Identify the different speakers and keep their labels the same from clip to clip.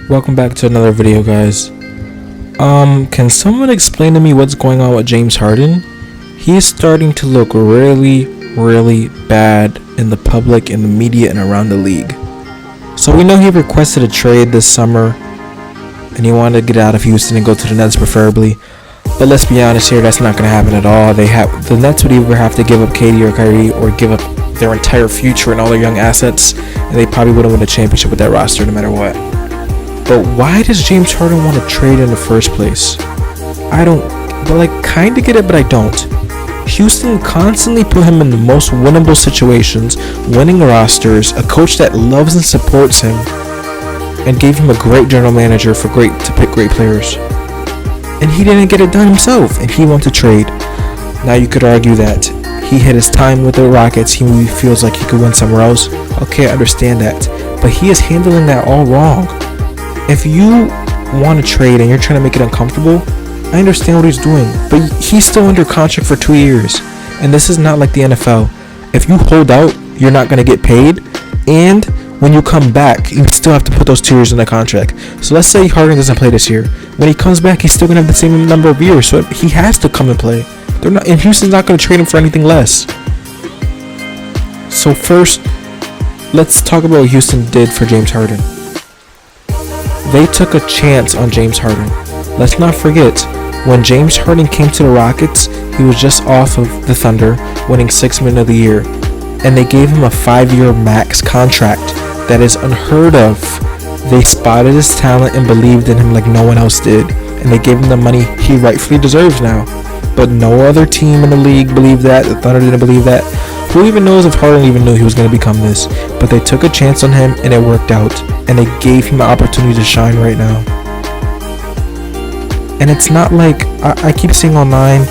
Speaker 1: Welcome back to another video, guys. Can someone explain to me what's going on with James Harden? He's starting to look really, really bad in the public, in the media, and around the league. So we know he requested a trade this summer, and he wanted to get out of Houston and go to the Nets preferably. But let's be honest here, that's not going to happen at all. The Nets would either have to give up KD or Kyrie, or give up their entire future and all their young assets, and they probably wouldn't win a championship with that roster no matter what. But why does James Harden want to trade in the first place? I don't, kind of get it, but I don't. Houston constantly put him in the most winnable situations, winning rosters, a coach that loves and supports him, and gave him a great general manager to pick great players. And he didn't get it done himself, and he wants to trade. Now you could argue that he hit his time with the Rockets, he feels like he could win somewhere else. Okay, I understand that. But he is handling that all wrong. If you want to trade and you're trying to make it uncomfortable, I understand what he's doing, but he's still under contract for 2 years, and this is not like the NFL. If you hold out, you're not going to get paid, and when you come back, you still have to put those 2 years in the contract. So let's say Harden doesn't play this year. When he comes back, he's still going to have the same number of years, so he has to come and play. And Houston's not going to trade him for anything less. So first, let's talk about what Houston did for James Harden. They took a chance on James Harden. Let's not forget, when James Harden came to the Rockets, he was just off of the Thunder, winning 6th Man of the Year, and they gave him a 5-year max contract. That is unheard of. They spotted his talent and believed in him like no one else did, and they gave him the money he rightfully deserves now. But no other team in the league believed that. The Thunder didn't believe that. Who even knows if Harden even knew he was going to become this? But they took a chance on him, and it worked out. And they gave him an opportunity to shine right now. And it's not like, I keep seeing online,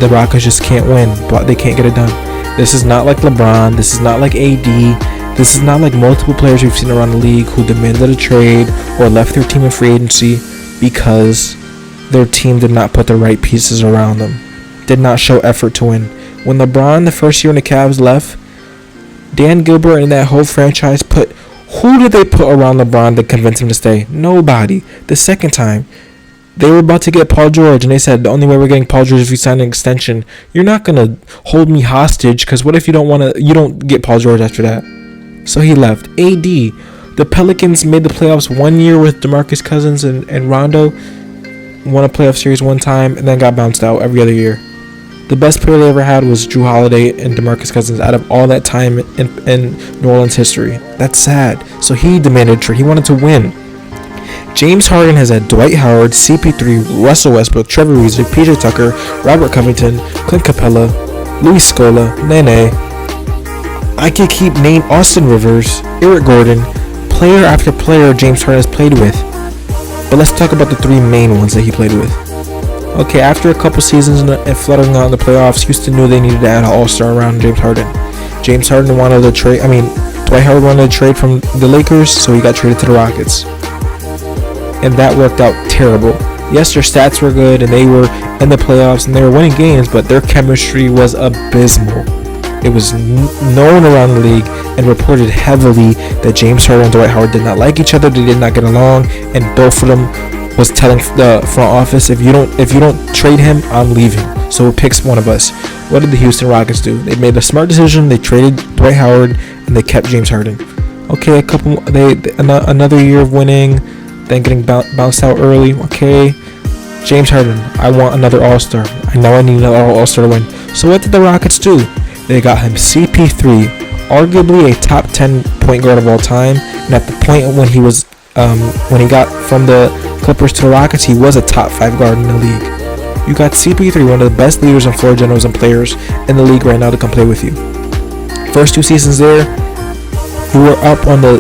Speaker 1: the Rockets just can't win, but they can't get it done. This is not like LeBron. This is not like AD. This is not like multiple players we've seen around the league who demanded a trade or left their team in free agency because their team did not put the right pieces around them, did not show effort to win. When LeBron, the first year in the Cavs, left, Dan Gilbert and that whole franchise who did they put around LeBron to convince him to stay? Nobody. The second time, they were about to get Paul George, and they said, the only way we're getting Paul George is if we sign an extension. You're not going to hold me hostage, because what if you don't get Paul George after that? So he left. AD, the Pelicans made the playoffs 1 year with DeMarcus Cousins and Rondo, won a playoff series one time, and then got bounced out every other year. The best player they ever had was Drew Holiday and DeMarcus Cousins out of all that time in New Orleans history. That's sad. So he demanded a trade. He wanted to win. James Harden has had Dwight Howard, CP3, Russell Westbrook, Trevor Ariza, PJ Tucker, Robert Covington, Clint Capella, Luis Scola, Nene. I could keep name Austin Rivers, Eric Gordon, player after player James Harden has played with. But let's talk about the 3 main ones that he played with. Okay, after a couple seasons and fluttering out in the playoffs, Houston knew they needed to add an all-star around James Harden. James Harden wanted a trade. Dwight Howard wanted a trade from the Lakers, so he got traded to the Rockets. And that worked out terrible. Yes, their stats were good, and they were in the playoffs, and they were winning games, but their chemistry was abysmal. It was known around the league and reported heavily that James Harden and Dwight Howard did not like each other, they did not get along, and both of them was telling the front office, if you don't trade him, I'm leaving. So picks one of us. What did the Houston Rockets do? They made a smart decision. They traded Dwight Howard and they kept James Harden. Okay, another year of winning, then getting bounced out early. Okay, James Harden, I want another All-Star. I know I need another All-Star to win. So what did the Rockets do? They got him CP3, arguably a top 10 point guard of all time, and at the point when he got from the Clippers to the Rockets, he was a top 5 guard in the league. You got CP3, one of the best leaders and floor generals and players in the league right now to come play with you. First 2 seasons there, you were up on the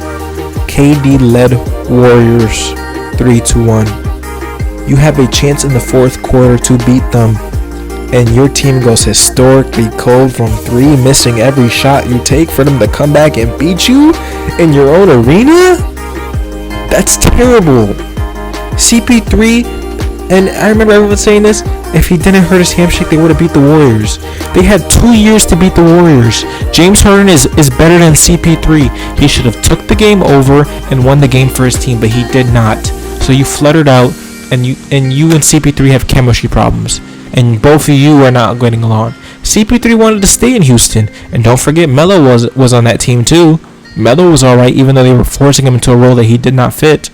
Speaker 1: KD-led Warriors 3-1. You have a chance in the 4th quarter to beat them, and your team goes historically cold from 3, missing every shot you take for them to come back and beat you in your own arena? That's terrible. CP3 And I remember everyone saying this. If he didn't hurt his hamstring, they would have beat the Warriors. They had 2 years to beat the Warriors. James Harden is better than CP3. He should have took the game over and won the game for his team, but he did not. So you fluttered out, and you and CP3 have chemistry problems, and both of you are not getting along. CP3 wanted to stay in Houston, and don't forget Melo was on that team too. Melo was alright, even though they were forcing him into a role that he did not fit.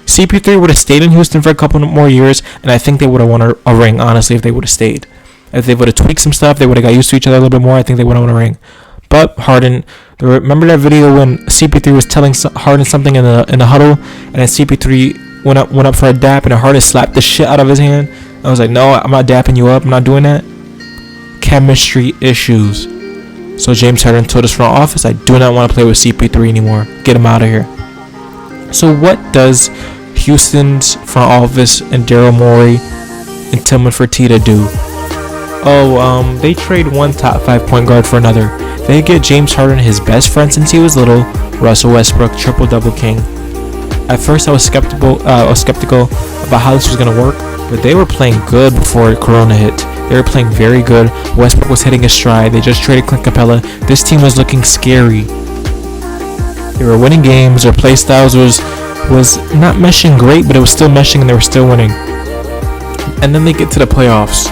Speaker 1: CP3 would have stayed in Houston for a couple more years, and I think they would have won a ring, honestly, if they would have stayed. If they would have tweaked some stuff, they would have got used to each other a little bit more, I think they would have won a ring. But Harden, remember that video when CP3 was telling Harden something in the huddle, and then CP3 went up for a dap, and Harden slapped the shit out of his hand? I was like, no, I'm not dapping you up, I'm not doing that. Chemistry issues. So James Harden told his front office, I do not want to play with CP3 anymore. Get him out of here. So what does Houston's front office and Daryl Morey and Tillman Fertitta do? They trade one top 5 point guard for another. They get James Harden, his best friend since he was little, Russell Westbrook, triple-double king. At first I was skeptical about how this was going to work, but they were playing good before Corona hit. They were playing very good. Westbrook was hitting a stride. They just traded Clint Capella. This team was looking scary. They were winning games. Their play styles was not meshing great, but it was still meshing and they were still winning. And then they get to the playoffs.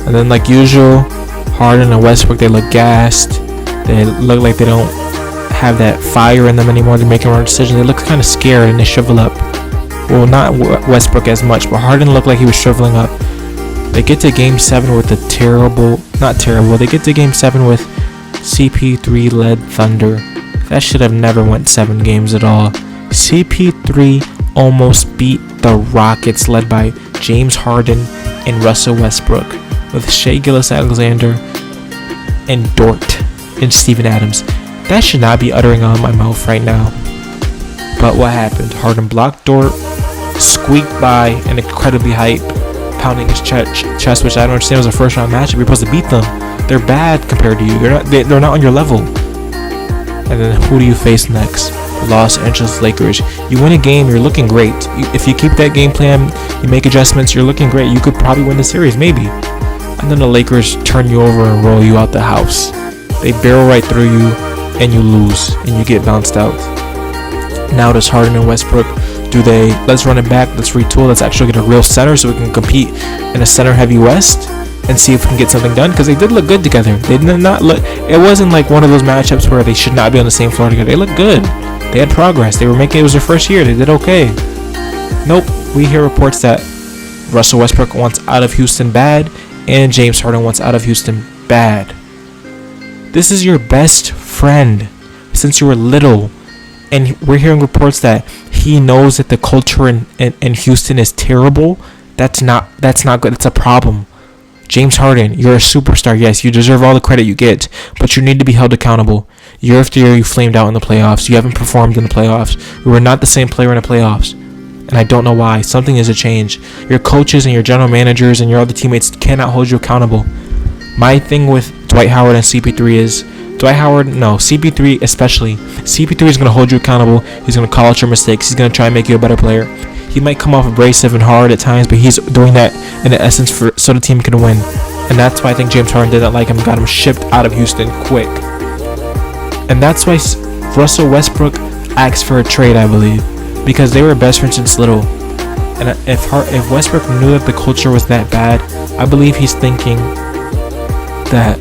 Speaker 1: And then like usual, Harden and Westbrook, they look gassed. They look like they don't have that fire in them anymore. They're making wrong decisions. They look kind of scared and they shrivel up. Well, not Westbrook as much, but Harden looked like he was shriveling up. They get to Game 7 with they get to Game 7 with CP3-led Thunder. That should have never went 7 games at all. CP3 almost beat the Rockets led by James Harden and Russell Westbrook with Shai Gilgeous-Alexander and Dort and Steven Adams. That should not be uttering out of my mouth right now. But what happened? Harden blocked Dort, squeaked by an incredibly hype, pounding his chest, which I don't understand was a first round matchup. You're supposed to beat them. They're bad compared to you. They're not on your level. And then who do you face next? Los Angeles Lakers. You win a game, you're looking great. If you keep that game plan, you make adjustments, you're looking great. You could probably win the series, maybe. And then the Lakers turn you over and roll you out the house. They barrel right through you, and you lose, and you get bounced out. Now does Harden and Westbrook, let's run it back, let's retool, let's actually get a real center so we can compete in a center-heavy West and see if we can get something done? Because they did look good together. They did not look. It wasn't like one of those matchups where they should not be on the same floor together. They looked good. They had progress. It was their first year. They did okay. Nope. We hear reports that Russell Westbrook wants out of Houston bad, and James Harden wants out of Houston bad. This is your best friend since you were little, and we're hearing reports that he knows that the culture in Houston is terrible. That's not good. It's a problem. James Harden, you're a superstar. Yes, you deserve all the credit you get, but you need to be held accountable. Year after year, you flamed out in the playoffs. You haven't performed in the playoffs. You were not the same player in the playoffs, and I don't know why. Something has to change. Your coaches and your general managers and your other teammates cannot hold you accountable. My thing with Dwight Howard and CP3 is, CP3 especially. CP3 is going to hold you accountable. He's going to call out your mistakes. He's going to try and make you a better player. He might come off abrasive and hard at times, but he's doing that in the essence so the team can win. And that's why I think James Harden didn't like him, got him shipped out of Houston quick. And that's why Russell Westbrook asked for a trade, I believe, because they were best friends since little. And if Westbrook knew that the culture was that bad, I believe he's thinking that,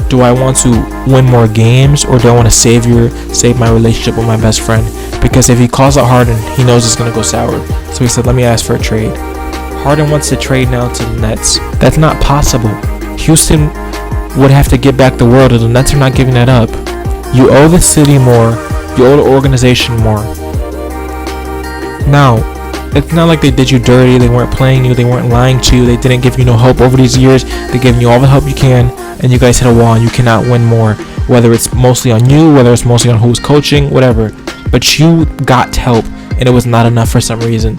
Speaker 1: do I want to win more games, or do I want to save my relationship with my best friend? Because if he calls out Harden, he knows it's going to go sour. So he said, let me ask for a trade. Harden wants to trade now to the Nets. That's not possible. Houston would have to get back the world, and the Nets are not giving that up. You owe the city more. You owe the organization more. Now, it's not like they did you dirty. They weren't playing you. They weren't lying to you. They didn't give you no hope over these years. They're giving you all the help you can, and you guys hit a wall, and you cannot win more. Whether it's mostly on you, whether it's mostly on who's coaching, whatever. But you got help, and it was not enough for some reason.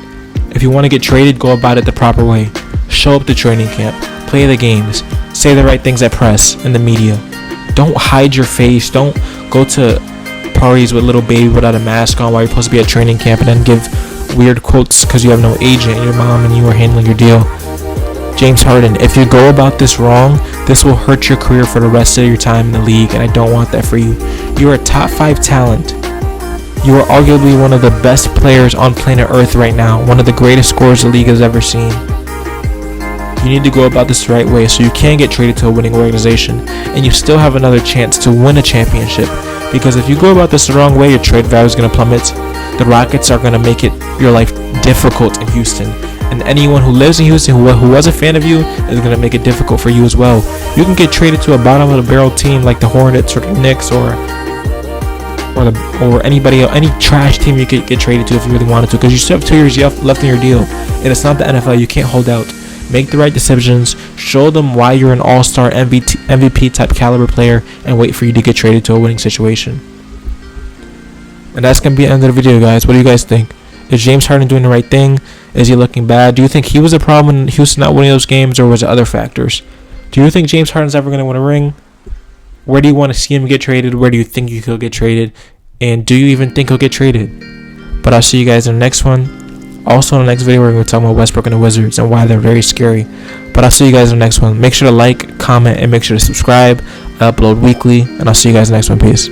Speaker 1: If you want to get traded, go about it the proper way. Show up to training camp. Play the games. Say the right things at press and the media. Don't hide your face. Don't go to parties with little baby without a mask on while you're supposed to be at training camp and then give weird quotes because you have no agent, your mom, and you are handling your deal. James Harden, if you go about this wrong, this will hurt your career for the rest of your time in the league, and I don't want that for you. You are a top 5 talent. You are arguably one of the best players on planet Earth right now, one of the greatest scorers the league has ever seen. You need to go about this the right way so you can get traded to a winning organization, and you still have another chance to win a championship. Because if you go about this the wrong way, your trade value is going to plummet. The Rockets are going to make it your life difficult in Houston. And anyone who lives in Houston who was a fan of you is going to make it difficult for you as well. You can get traded to a bottom of the barrel team like the Hornets or the Knicks or anybody else, any trash team you could get traded to if you really wanted to, because you still have 2 years left in your deal. And it's not the NFL. You can't hold out. Make the right decisions. Show them why you're an all-star MVP type caliber player, and wait for you to get traded to a winning situation. And that's going to be the end of the video, guys. What do you guys think? Is James Harden doing the right thing? Is he looking bad? Do you think he was a problem in Houston not winning those games, or was it other factors? Do you think James Harden's ever going to win a ring? Where do you want to see him get traded? Where do you think he'll get traded? And do you even think he'll get traded? But I'll see you guys in the next one. Also in the next video, we're going to talk about Westbrook and the Wizards and why they're very scary. But I'll see you guys in the next one. Make sure to like, comment, and make sure to subscribe. I upload weekly, and I'll see you guys in the next one. Peace.